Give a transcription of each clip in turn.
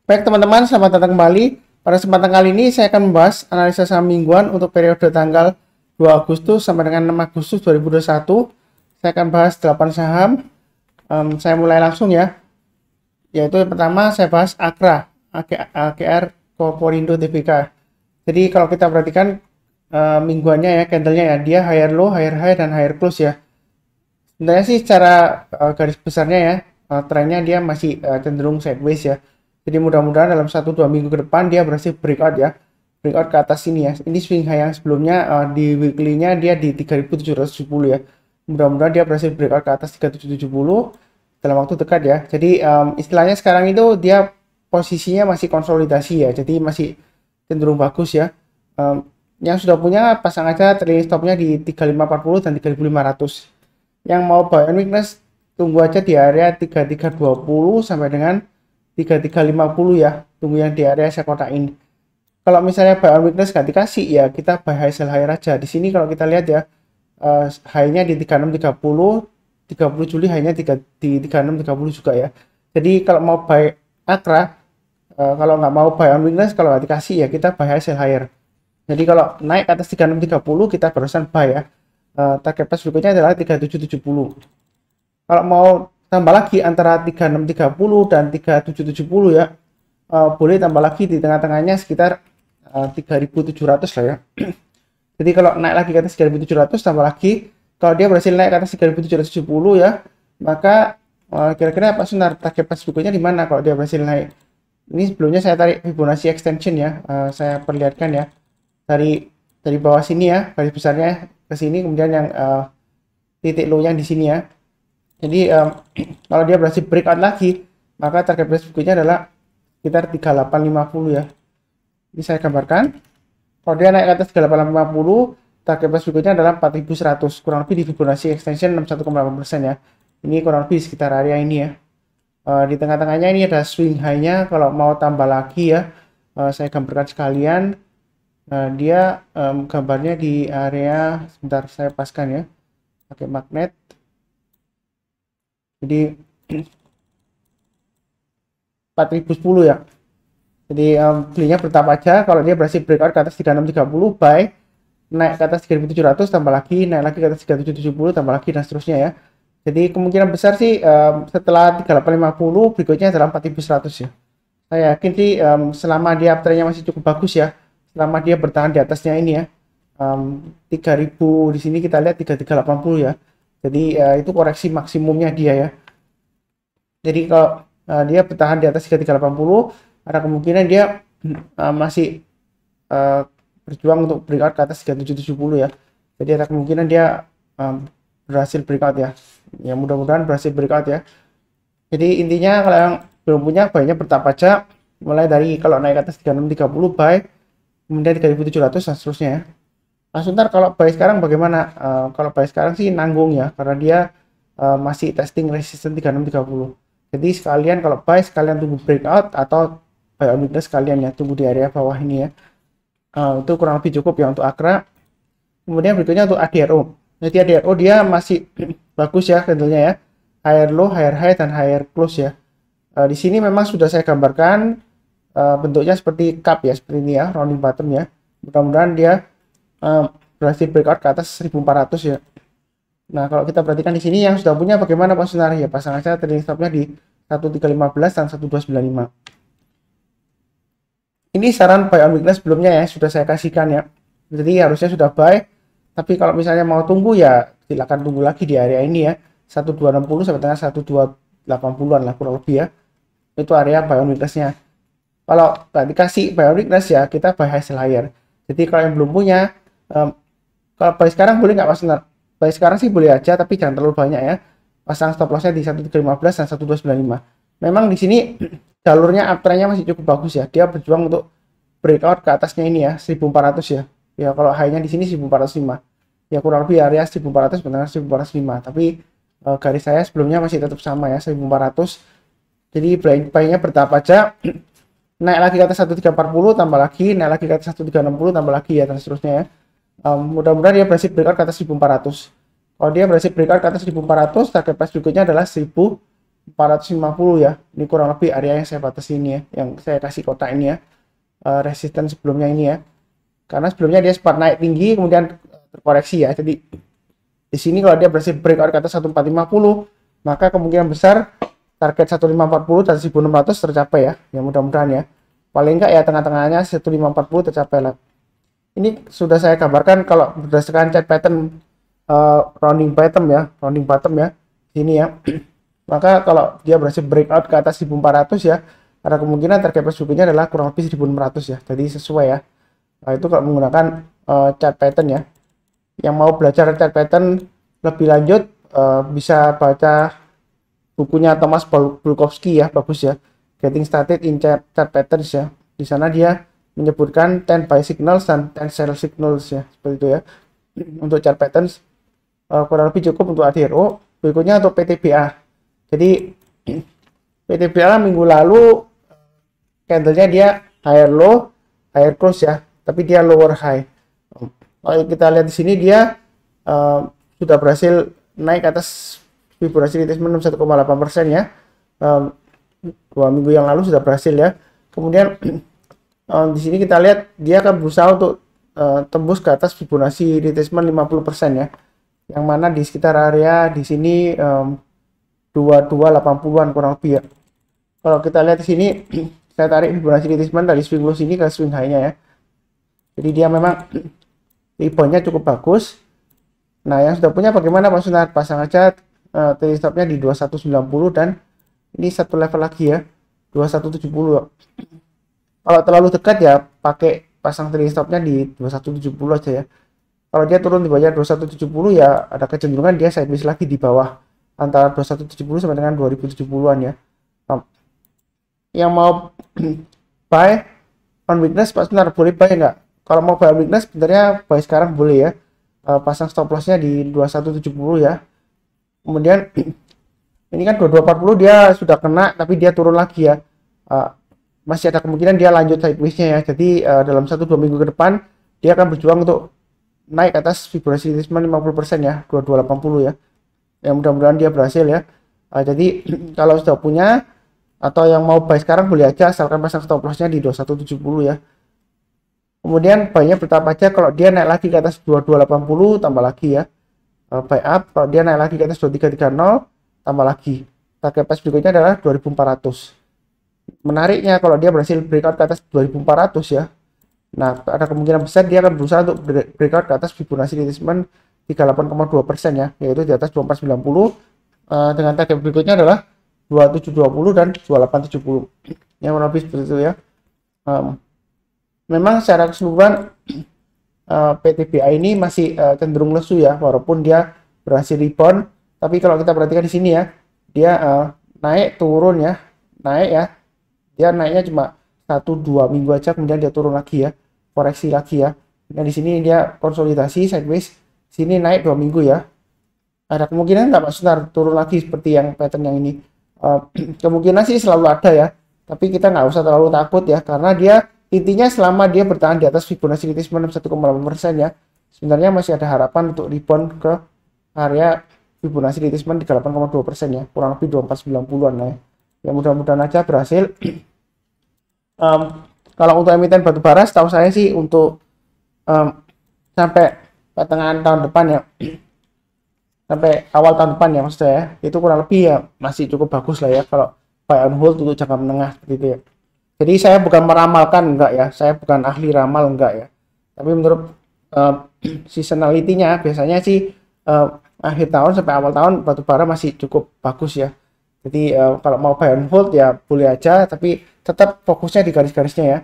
Baik teman-teman, selamat datang kembali. Pada kesempatan kali ini saya akan membahas analisa saham mingguan untuk periode tanggal 2 Agustus sampai dengan 6 Agustus 2021. Saya akan bahas 8 saham. Saya mulai langsung ya. Yaitu yang pertama saya bahas Akra, AKR Corporindo Tbk. Jadi kalau kita perhatikan mingguannya ya, candlenya ya, dia higher low, higher high, dan higher close ya. Sebenarnya sih secara garis besarnya ya, trennya dia masih cenderung sideways ya. Jadi mudah-mudahan dalam 1-2 minggu ke depan dia berhasil breakout ya. Breakout ke atas sini ya. Ini swing high yang sebelumnya di weekly-nya dia di 3770 ya. Mudah-mudahan dia berhasil breakout ke atas 3770 dalam waktu dekat ya. Jadi istilahnya sekarang itu dia posisinya masih konsolidasi ya. Jadi masih cenderung bagus ya. Yang sudah punya pasang aja trailing stopnya di 3540 dan 3500. Yang mau buy on weakness tunggu aja di area 3320 sampai dengan 3350 ya, tunggu yang di area saya kotakin. Kalau misalnya buy on weakness gak dikasih ya kita buy high sell higher aja. Di sini kalau kita lihat ya, high-nya di 3630, 30 Juli high-nya di 3630 juga ya. Jadi kalau mau buy Akra, kalau nggak mau buy on weakness, kalau nggak dikasih ya kita buy high sell higher. Jadi kalau naik ke atas 3630 kita barusan buy ya. Target price berikutnya adalah 3770. Kalau mau tambah lagi antara 3630 dan 3770 ya, boleh tambah lagi di tengah-tengahnya sekitar 3700 lah ya. Jadi kalau naik lagi ke atas 3700 tambah lagi, kalau dia berhasil naik ke atas 3770 ya, maka kira-kira Pak Sunar target price berikutnya di mana kalau dia berhasil naik. Ini sebelumnya saya tarik Fibonacci extension ya, saya perlihatkan ya, dari bawah sini ya, garis besarnya ke sini, kemudian yang titik low yang di sini ya. Jadi kalau dia berhasil breakout lagi, maka target price berikutnya adalah sekitar 3850 ya. Ini saya gambarkan. Kalau dia naik ke atas 3850, target price berikutnya adalah 4100, kurang lebih di Fibonacci extension 61,8% ya. Ini kurang lebih sekitar area ini ya. Di tengah-tengahnya ini ada swing high-nya. Kalau mau tambah lagi ya, saya gambarkan sekalian. Dia gambarnya di area, sebentar saya paskan ya, pakai magnet. Jadi 4010 ya. Jadi belinya bertahap aja. Kalau dia berhasil breakout ke atas 3630 buy, naik ke atas 3700 tambah lagi, naik lagi ke atas 3770 tambah lagi, dan seterusnya ya. Jadi kemungkinan besar sih setelah 3850 berikutnya adalah 4100 ya. Saya yakin sih selama dia uptrendnya masih cukup bagus ya, selama dia bertahan di atasnya ini ya, 3000 di sini kita lihat 3380 ya. Jadi itu koreksi maksimumnya dia ya. Jadi kalau dia bertahan di atas 3380, ada kemungkinan dia masih berjuang untuk breakout ke atas 3770 ya. Jadi ada kemungkinan dia berhasil breakout ya. Ya mudah-mudahan berhasil breakout ya. Jadi intinya kalau yang belum punya, buy-nya bertahap aja. Mulai dari kalau naik ke atas 3630 buy, kemudian 3700 dan seterusnya ya. Sebentar, kalau buy sekarang bagaimana? Kalau buy sekarang sih nanggung ya, karena dia masih testing resistance 3630. Jadi sekalian kalau buy, sekalian tunggu breakout, atau buy on weakness sekalian ya, tunggu di area bawah ini ya. Itu kurang lebih cukup ya untuk Akra. Kemudian berikutnya untuk ADRO. Jadi ADRO dia masih bagus ya candlenya ya, higher low, higher high, dan higher close ya. Di sini memang sudah saya gambarkan bentuknya seperti cup ya, seperti ini ya, rounding bottom ya. Mudah-mudahan dia berhasil breakout ke atas 1400 ya. Nah, kalau kita perhatikan di sini yang sudah punya bagaimana Pak Sunar ya, pasang aja trading stopnya di 1315 dan 1295. Ini saran buy on weakness sebelumnya ya, sudah saya kasihkan ya. Jadi harusnya sudah buy, tapi kalau misalnya mau tunggu ya silakan tunggu lagi di area ini ya, 1260 sampai dengan 1280-an lah kurang lebih ya. Itu area buy on weakness-nya. Kalau nggak dikasih buy on weakness ya kita buy high sell higher. Jadi kalau yang belum punya, kalau buy sekarang boleh nggak Mas Sunar? Buy sekarang sih boleh aja, tapi jangan terlalu banyak ya. Pasang stop lossnya di 1315 dan 1295. Memang di sini jalurnya uptrendnya masih cukup bagus ya. Dia berjuang untuk breakout ke atasnya ini ya, 1400 ya. Ya kalau high-nya di sini 1405. Ya kurang lebih area 1400 benar 1405. Tapi garis saya sebelumnya masih tetap sama ya, 1400. Jadi buy-nya bertahap aja. Naik lagi ke atas 1340 tambah lagi, naik lagi ke atas 1360 tambah lagi ya, dan seterusnya ya. Mudah-mudahan dia berhasil breakout ke atas 1400. Kalau dia berhasil breakout ke atas 1400, target price berikutnya adalah 1000 450 ya. Ini kurang lebih area yang saya batasi ini ya, yang saya kasih kotak ini ya, resisten sebelumnya ini ya. Karena sebelumnya dia sempat naik tinggi kemudian terkoreksi ya. Jadi di sini kalau dia berhasil breakout ke atas 1450, maka kemungkinan besar target 1540 dan 1600 tercapai ya. Ya mudah-mudahan ya. Paling enggak ya tengah-tengahnya 1540 tercapai lah. Ini sudah saya gambarkan kalau berdasarkan chart pattern rounding bottom ya. Sini ya. Maka kalau dia berhasil breakout ke atas 1400 ya, ada kemungkinan target price berikutnya adalah kurang lebih 1600 ya. Jadi sesuai ya. Nah, itu kalau menggunakan chart pattern ya. Yang mau belajar chart pattern lebih lanjut bisa baca bukunya Thomas Bulkowski ya, bagus ya. Getting Started in Chart Patterns ya. Di sana dia menyebutkan 10 buy signals dan 10 sell signals ya, seperti itu ya. Untuk chart patterns kurang lebih cukup untuk ADRO. Berikutnya untuk PTBA. Jadi PTBA minggu lalu candlenya dia higher low, higher close ya, tapi dia lower high. Kalau kita lihat di sini dia sudah berhasil naik ke atas Fibonacci retracement 1,8% ya. 2 minggu yang lalu sudah berhasil ya. Kemudian di sini kita lihat dia akan berusaha untuk tembus ke atas Fibonacci retracement 50% ya. Yang mana di sekitar area di sini 2280-an kurang lebih ya. Kalau kita lihat di sini saya tarik Fibonacci retracement dari swing low sini ke swing high-nya ya. Jadi dia memang reboundnya cukup bagus. Nah, yang sudah punya bagaimana Pak Sunar? Pasang aja trailing stopnya di 2190 dan ini satu level lagi ya, 2170 ya. Kalau terlalu dekat ya pakai pasang trailing stopnya di 2170 aja ya. Kalau dia turun di bawah 2170 ya ada kecenderungan dia sideways lagi di bawah antara 2170 sampai dengan 2070-an ya. Yang mau buy on weakness Pak Sunar boleh buy nggak? Kalau mau buy on weakness sebenarnya buy sekarang boleh ya. Pasang stop lossnya di 2170 ya. Kemudian ini kan 2240 dia sudah kena tapi dia turun lagi ya. Masih ada kemungkinan dia lanjut sideways-nya ya. Jadi dalam 1-2 minggu ke depan dia akan berjuang untuk naik ke atas Fibonacci retracement 50% ya, 2280 ya. Yang mudah-mudahan dia berhasil ya. Jadi kalau sudah punya atau yang mau buy sekarang boleh aja asalkan pasang stop loss-nya di 2170 ya. Kemudian buy-nya bertahap aja, kalau dia naik lagi ke atas 2280 tambah lagi ya. Buy up, kalau dia naik lagi ke atas 2330 tambah lagi. Target price berikutnya adalah 2400. Menariknya kalau dia berhasil breakout ke atas 2400 ya. Nah, ada kemungkinan besar dia akan berusaha untuk breakout ke atas Fibonacci retracement 38,2% ya, yaitu di atas 2490 dengan target berikutnya adalah 2720 dan 2870. Yang lebih seperti itu ya. Memang secara keseluruhan PTBA ini masih cenderung lesu ya, walaupun dia berhasil rebound. Tapi kalau kita perhatikan di sini ya, dia naik turun ya, naik ya. Dia naiknya cuma 1-2 minggu aja, kemudian dia turun lagi ya, koreksi lagi ya. Dan di sini dia konsolidasi sideways, sini naik 2 minggu ya. Ada kemungkinan nggak Pak Sunar turun lagi seperti yang pattern yang ini? Kemungkinan sih selalu ada ya, tapi kita nggak usah terlalu takut ya, karena dia intinya selama dia bertahan di atas Fibonacci retracement 1,8% ya, sebenarnya masih ada harapan untuk rebound ke area Fibonacci retracement 38,2% ya, kurang lebih 2490-an lah ya. Ya mudah-mudahan aja berhasil. Kalau untuk emiten batubara setahu saya sih untuk sampai pertengahan tahun depan ya, sampai awal tahun depan ya maksud saya, itu kurang lebih ya masih cukup bagus lah ya kalau buy on hold untuk jangka menengah seperti itu ya. Jadi saya bukan meramalkan, enggak ya, saya bukan ahli ramal, enggak ya, tapi menurut seasonality-nya biasanya sih akhir tahun sampai awal tahun batubara masih cukup bagus ya. Jadi kalau mau buy on hold ya boleh aja, tapi tetap fokusnya di garis-garisnya ya.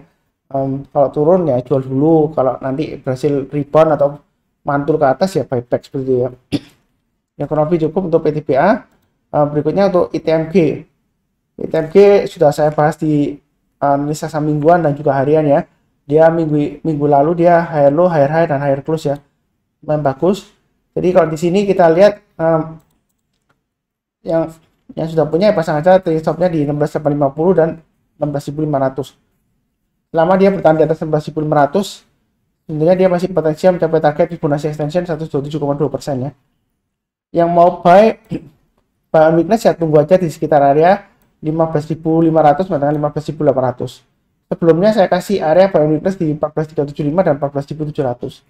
Kalau turun ya jual dulu, kalau nanti berhasil rebound atau mantul ke atas ya buyback seperti itu ya. Yang kurang lebih cukup untuk PTBA. Berikutnya untuk ITMG. ITMG sudah saya bahas di analisa saham mingguan dan juga harian ya. Dia minggu lalu dia higher low, higher high dan higher close ya. Lumayan bagus. Jadi kalau di sini kita lihat yang sudah punya ya pasang aja trailing stopnya di 16.850 dan 16.500. Selama dia bertahan di atas 16.500, sebenarnya dia masih potensial mencapai target Fibonacci extension 127,2% ya. Yang mau buy buy on weakness ya tunggu aja di sekitar area 15.500 sampai dengan 15.800. Sebelumnya saya kasih area buy on weakness di 14.375 dan 14.700.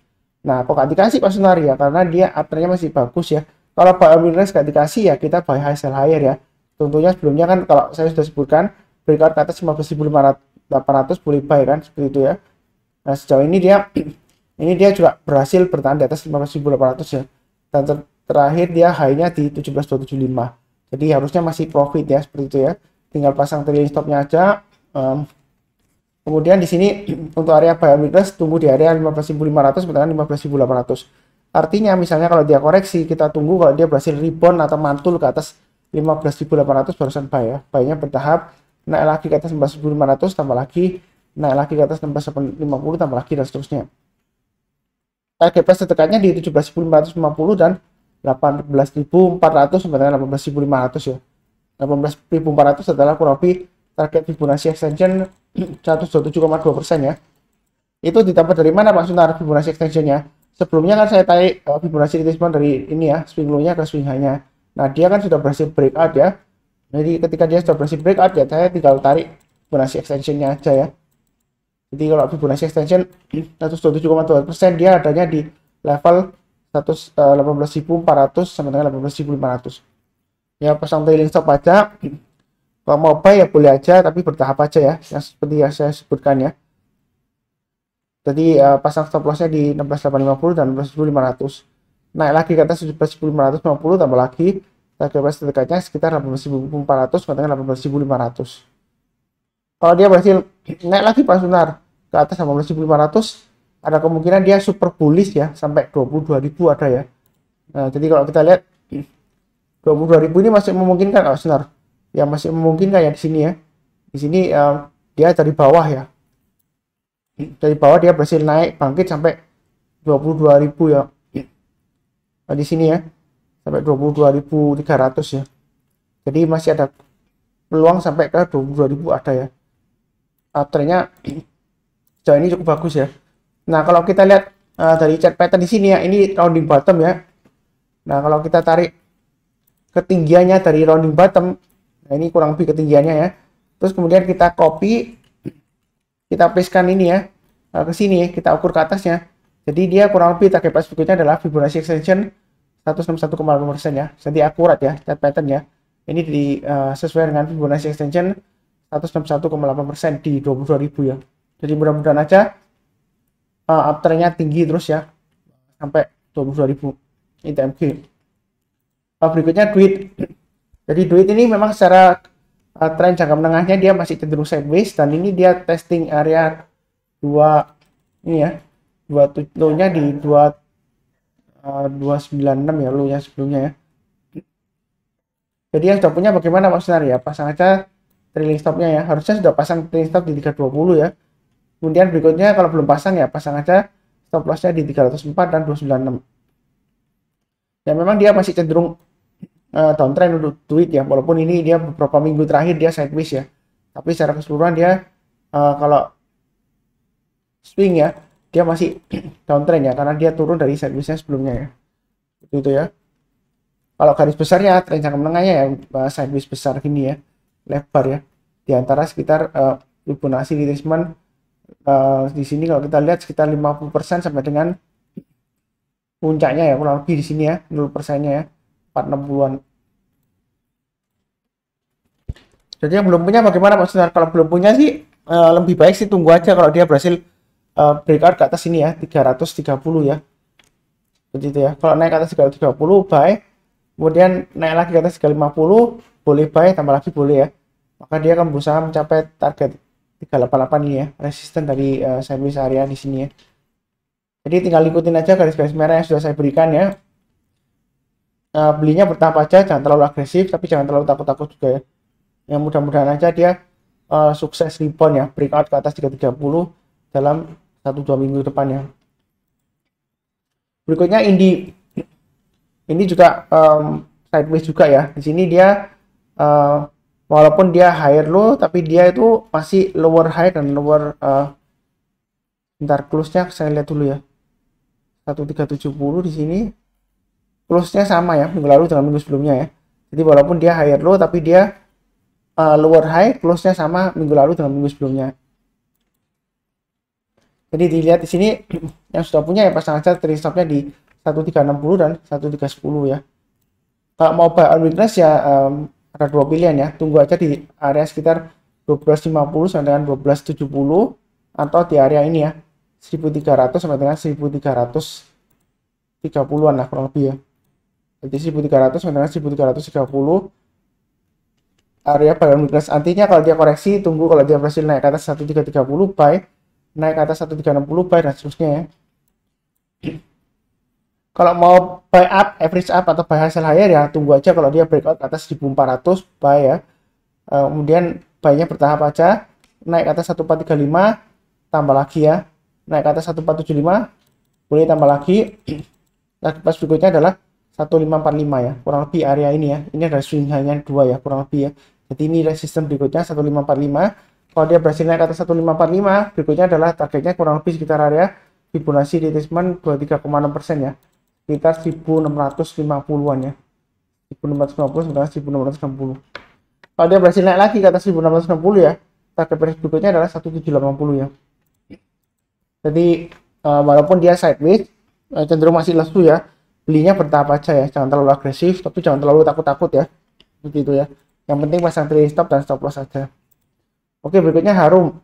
Nah, kok gak dikasih Pak Sunar ya? Karena dia uptrendnya masih bagus ya. Kalau buy on weakness gak dikasih ya kita buy high sell higher ya. Tentunya sebelumnya kan kalau saya sudah sebutkan breakout ke atas 15.800 boleh buy kan seperti itu ya. Nah, sejauh ini dia juga berhasil bertahan di atas 15.800 ya. Dan terakhir dia high-nya di 17.275. Jadi harusnya masih profit ya seperti itu ya. Tinggal pasang trailing stop-nya aja. Kemudian di sini untuk area buy on weakness tunggu di area 15.500 sampai dengan 15.800. Artinya misalnya kalau dia koreksi kita tunggu kalau dia berhasil rebound atau mantul ke atas 15.800 barusan buy ya. Buy-nya bertahap naik lagi ke atas 15.500 tambah lagi naik lagi ke atas 16.50 tambah lagi dan seterusnya. Target price terdekatnya di 17.550 dan 18.400 sampai dengan 18.500 ya. 18.400 adalah kurang lebih target Fibonacci extension 127,2% ya. Itu didapat dari mana Pak Sunar Fibonacci extensionnya? Sebelumnya kan saya tarik Fibonacci retracement dari ini ya, swing low-nya ke swing high-nya. Nah, dia kan sudah berhasil breakout ya. Jadi ketika dia sudah berhasil breakout ya, saya tinggal tarik Fibonacci extensionnya aja ya. Jadi kalau Fibonacci extension 127,2% dia adanya di level 18.400 sampai dengan 18.500. Ya pasang trailing stop aja. Kalau mau buy ya boleh aja, tapi bertahap aja ya, yang seperti yang saya sebutkan ya. Jadi pasang stop lossnya di 16.850 dan 16.500. Naik lagi ke atas 17.550 tambah lagi target price terdekatnya sekitar 18.400 sampai dengan 18.500. Kalau dia berhasil naik lagi Pak Sunar ke atas 18.500, ada kemungkinan dia super bullish ya sampai 22.000 ada ya. Nah, jadi kalau kita lihat 22.000 ini masih memungkinkan Pak Sunar. Ya masih memungkinkan ya di sini ya. Di sini dia dari bawah ya. Dari bawah dia berhasil naik bangkit sampai 22.000 ya. Nah, di sini ya sampai 22.300 ya. Jadi masih ada peluang sampai ke 22.000 ada ya. Trennya sejauh ini cukup bagus ya. Nah, kalau kita lihat dari chart pattern di sini ya, ini rounding bottom ya. Nah, kalau kita tarik ketinggiannya dari rounding bottom, nah ini kurang lebih ketinggiannya ya. Terus kemudian kita copy, kita pastekan ini ya ke sini, kita ukur ke atasnya. Jadi dia kurang lebih target price berikutnya adalah Fibonacci extension 161,8% ya. Jadi akurat ya chart pattern ya. Ini sesuai dengan Fibonacci extension 161,8% di 22.000 ya. Jadi mudah-mudahan aja uptrendnya tinggi terus ya sampai 22.000 ITMG. Berikutnya duit. Jadi duit ini memang secara tren jangka menengahnya dia masih cenderung sideways, dan ini dia testing area 2 ini ya, low-nya di 296 ya, low-nya sebelumnya ya. Jadi yang sudah punya bagaimana Mas Sunar ya, pasang aja trailing stopnya ya, harusnya sudah pasang trailing stop di 320 ya. Kemudian berikutnya kalau belum pasang ya pasang aja stop lossnya di 304 dan 296. Ya memang dia masih cenderung downtrend untuk duit ya, walaupun ini dia beberapa minggu terakhir dia sideways ya, tapi secara keseluruhan dia kalau swing ya dia masih downtrend ya, karena dia turun dari sidewaysnya sebelumnya ya, itu ya. Kalau garis besarnya tren jangka menengahnya ya sideways besar gini ya, lebar ya, diantara sekitar Fibonacci retracement di sini kalau kita lihat sekitar 50% sampai dengan puncaknya ya, kurang lebih di sini ya 0%-nya ya, 460-an. Jadi yang belum punya bagaimana Pak Sunar? Kalau belum punya sih lebih baik sih tunggu aja kalau dia berhasil breakout ke atas ini ya 330 ya. Begitu ya. Kalau naik ke atas 330 buy, kemudian naik lagi ke atas 350 boleh buy, tambah lagi boleh ya. Maka dia akan berusaha mencapai target 388 ini ya, resisten dari sideways area di sini ya. Jadi tinggal ikutin aja garis-garis merah yang sudah saya berikan ya. Belinya bertahap aja, jangan terlalu agresif, tapi jangan terlalu takut-takut juga ya. Yang mudah-mudahan aja dia sukses rebound ya, breakout ke atas 330 dalam 1-2 minggu depan ya. Berikutnya ini juga sideways juga ya. Di sini dia walaupun dia higher low, tapi dia itu masih lower high dan lower bentar, close-nya saya lihat dulu ya. 1370 di sini close-nya sama ya minggu lalu dengan minggu sebelumnya ya. Jadi walaupun dia higher low tapi dia lower high, close-nya sama minggu lalu dengan minggu sebelumnya. Jadi dilihat di sini yang sudah punya ya pasang aja trailing stop-nya di 1360 dan 1310 ya. Kalau mau buy on weakness ya ada dua pilihan ya. Tunggu aja di area sekitar 1250 sampai dengan 1270 atau di area ini ya 1300 sampai dengan 1330-an lah kurang lebih ya. Jadi 1300 sampai dengan 1330 area buy on weakness. Artinya kalau dia koreksi tunggu, kalau dia berhasil naik ke atas 1330 buy, naik ke atas 1360 buy dan seterusnya ya. Kalau mau buy up, average up atau buy hasil higher ya tunggu aja kalau dia breakout ke atas 1400 buy ya. Kemudian buy-nya bertahap aja, naik ke atas 1435 tambah lagi ya. Naik ke atas 1475 boleh tambah lagi. Nah, pas berikutnya adalah 1545 ya. Kurang lebih area ini ya. Ini adalah swing high-nya 2 ya, kurang lebih ya. Jadi ini resisten berikutnya 1545. Kalau dia berhasil naik ke atas 1545, berikutnya adalah targetnya kurang lebih sekitar area Fibonacci retracement 23,6% ya. Sekitar 1650-an ya. 1650 sampai 1660. Kalau dia berhasil naik lagi ke atas 1660 ya, target price berikutnya adalah 1780 ya. Jadi walaupun dia sideways, cenderung masih lesu ya. Belinya bertahap aja ya, jangan terlalu agresif, tapi jangan terlalu takut-takut ya. Seperti itu ya. Yang penting pasang trailing stop dan stop loss saja. Oke, berikutnya Harum.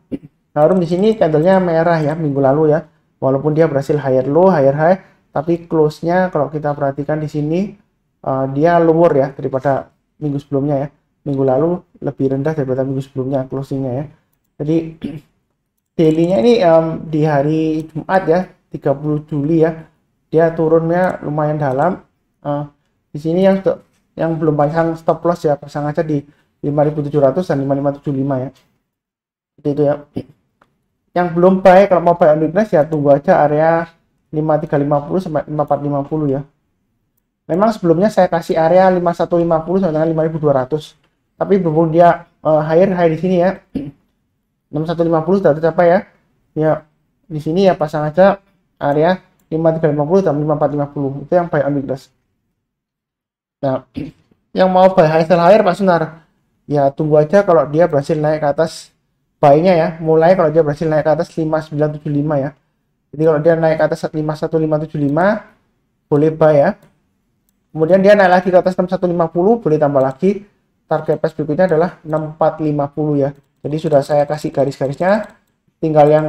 Harum di sini candlenya merah ya minggu lalu ya. Walaupun dia berhasil higher low, higher high, tapi close-nya kalau kita perhatikan di sini dia lower ya daripada minggu sebelumnya ya. Minggu lalu lebih rendah daripada minggu sebelumnya closing-nya ya. Jadi daily-nya ini di hari Jumat ya, 30 Juli ya. Dia turunnya lumayan dalam. Di sini yang belum pasang stop loss ya, pasang aja di 5700 dan 5575 ya. Itu ya. Yang belum buy, kalau mau buy on weakness ya tunggu aja area 5350 sampai 5450 ya. Memang sebelumnya saya kasih area 5150 sampai dengan 5200. Tapi berhubung dia higher high di sini ya. 6150 sudah tercapai ya. Ya di sini ya pasang aja area 5350 dan 5450. Itu yang buy on weakness. Nah, yang mau buy high sell higher Pak Sunar, ya tunggu aja kalau dia berhasil naik ke atas buy-nya ya. Mulai kalau dia berhasil naik ke atas 5975 ya. Jadi kalau dia naik ke atas 51575 boleh buy ya. Kemudian dia naik lagi ke atas 6150 boleh tambah lagi. Target price berikutnya adalah 6450 ya. Jadi sudah saya kasih garis-garisnya. Tinggal yang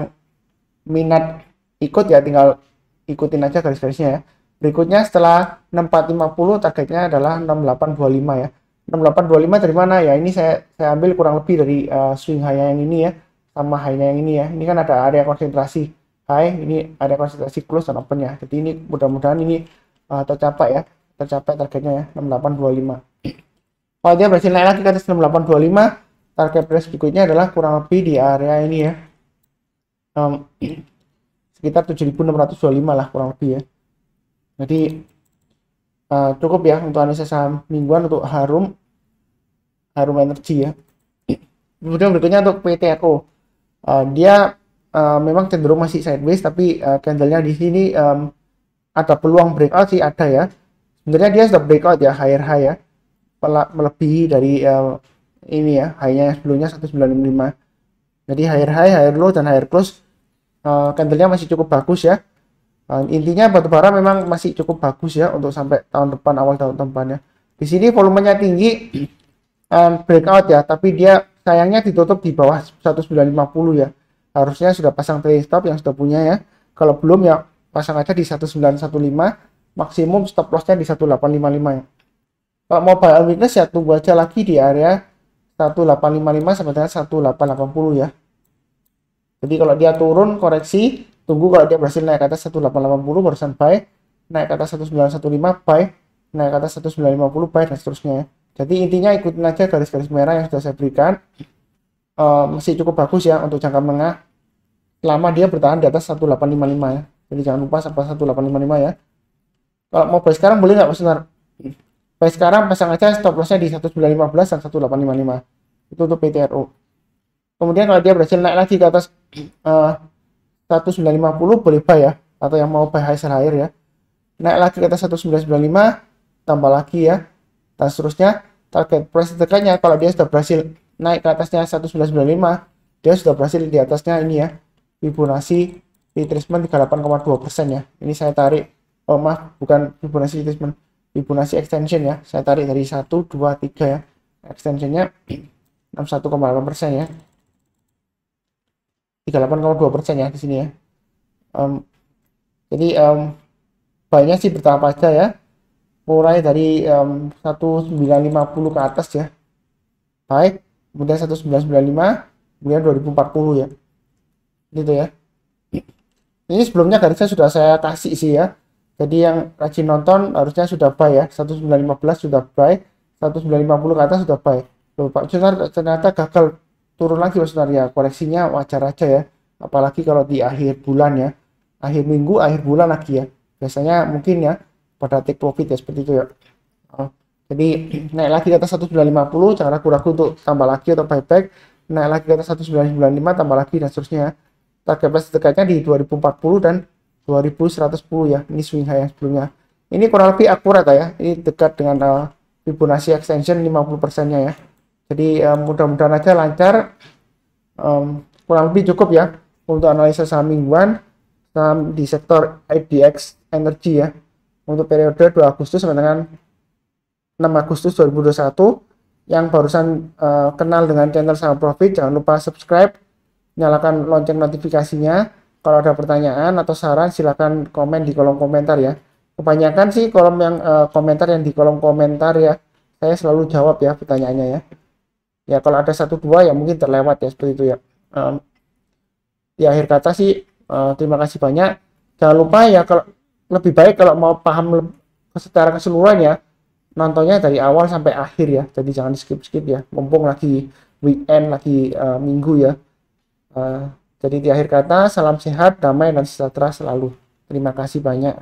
minat ikut ya tinggal ikutin aja garis-garisnya ya. Berikutnya setelah 6450 targetnya adalah 6825 ya. 6825 dari mana ya? Ini saya ambil kurang lebih dari swing high yang ini ya, sama high-nya yang ini ya. Ini kan ada area konsentrasi high, ini ada konsentrasi close dan open ya. Jadi ini mudah-mudahan ini tercapai ya, tercapai targetnya ya 6825. Kalau dia berhasil naik lagi ke atas 6825, target price berikutnya adalah kurang lebih di area ini ya, sekitar 7625 lah kurang lebih ya. Jadi cukup ya untuk analisa saham mingguan untuk Harum Energy ya. Kemudian berikutnya untuk PTRO, dia memang cenderung masih sideways tapi candlenya di sini ada peluang breakout sih, ada ya. Sebenarnya dia sudah breakout ya, higher high ya, melebihi dari ini ya, high-nya sebelumnya 195. Jadi higher high, higher low dan higher close candlenya masih cukup bagus ya. Intinya batubara memang masih cukup bagus ya untuk sampai tahun depan, awal tahun depannya. Di sini volumenya tinggi, breakout ya, tapi dia sayangnya ditutup di bawah 1950 ya. Harusnya sudah pasang trailing stop yang sudah punya ya. Kalau belum ya pasang aja di 1915, maksimum stop lossnya di 1855 ya. Kalau mau buy on weakness ya tunggu aja lagi di area 1855 sampai dengan 1880 ya. Jadi kalau dia turun koreksi, tunggu kalau dia berhasil naik ke atas 1880 barusan buy, naik ke atas 1915 buy, naik ke atas 1950 buy dan seterusnya ya. Jadi intinya ikutin aja garis-garis merah yang sudah saya berikan. Masih cukup bagus ya untuk jangka menengah selama dia bertahan di atas 1855 ya. Jadi jangan lupa sampai 1855 ya. Kalau mau buy sekarang boleh nggak Mas Sunar? Buy sekarang pasang aja stop lossnya di 1915 dan 1855. Itu untuk PTRO. Kemudian kalau dia berhasil naik lagi ke atas 1950 boleh buy ya, atau yang mau buy high sell higher ya. Naik lagi ke atas 1995 tambah lagi ya, dan seterusnya target price dekatnya kalau dia sudah berhasil naik ke atasnya 1995, dia sudah berhasil di atasnya ini ya, Fibonacci retracement 38,2% ya. Ini saya tarik, oh maaf, bukan Fibonacci retracement, Fibonacci extension ya. Saya tarik dari 1, 2, 3 ya. Extensionnya 61,8% ya. 38,2% ya di sini ya. Jadi banyak sih bertahap aja ya. Mulai dari 1950 ke atas ya. Baik, kemudian 1995, kemudian 2040 ya. Gitu ya. Ini sebelumnya garisnya sudah saya kasih sih ya. Jadi yang rajin nonton harusnya sudah buy ya. 1915 sudah buy, 1950 ke atas sudah buy. Loh, Pak Junar ternyata gagal turun lagi Mas Junar ya. Koreksinya wajar aja ya. Apalagi kalau di akhir bulan ya. Akhir minggu, akhir bulan lagi ya. Biasanya mungkin ya pada take profit ya seperti itu ya. Jadi naik lagi ke atas 1950, jangan ragu-ragu untuk tambah lagi atau buyback. Naik lagi ke atas 1995, tambah lagi dan seterusnya. Target price dekatnya di 2040 dan 2110 ya. Ini swing high yang sebelumnya. Ini kurang lebih akurat ya. Ini dekat dengan Fibonacci extension 50%-nya ya. Jadi mudah-mudahan aja lancar. Kurang lebih cukup ya untuk analisa saham mingguan, saham di sektor IDX Energy ya. Untuk periode 2 Agustus sampai dengan 6 Agustus 2021. Yang barusan kenal dengan channel Saham Profit, jangan lupa subscribe, nyalakan lonceng notifikasinya. Kalau ada pertanyaan atau saran silahkan komen di kolom komentar ya. Kebanyakan sih kolom yang komentar yang di kolom komentar ya, saya selalu jawab ya pertanyaannya ya. Ya kalau ada 1-2 ya mungkin terlewat ya seperti itu ya. Di akhir kata sih terima kasih banyak. Jangan lupa ya, kalau lebih baik kalau mau paham secara keseluruhan ya, nontonnya dari awal sampai akhir ya. Jadi jangan skip-skip ya, mumpung lagi weekend, lagi minggu ya. Jadi di akhir kata, salam sehat, damai dan sejahtera selalu. Terima kasih banyak.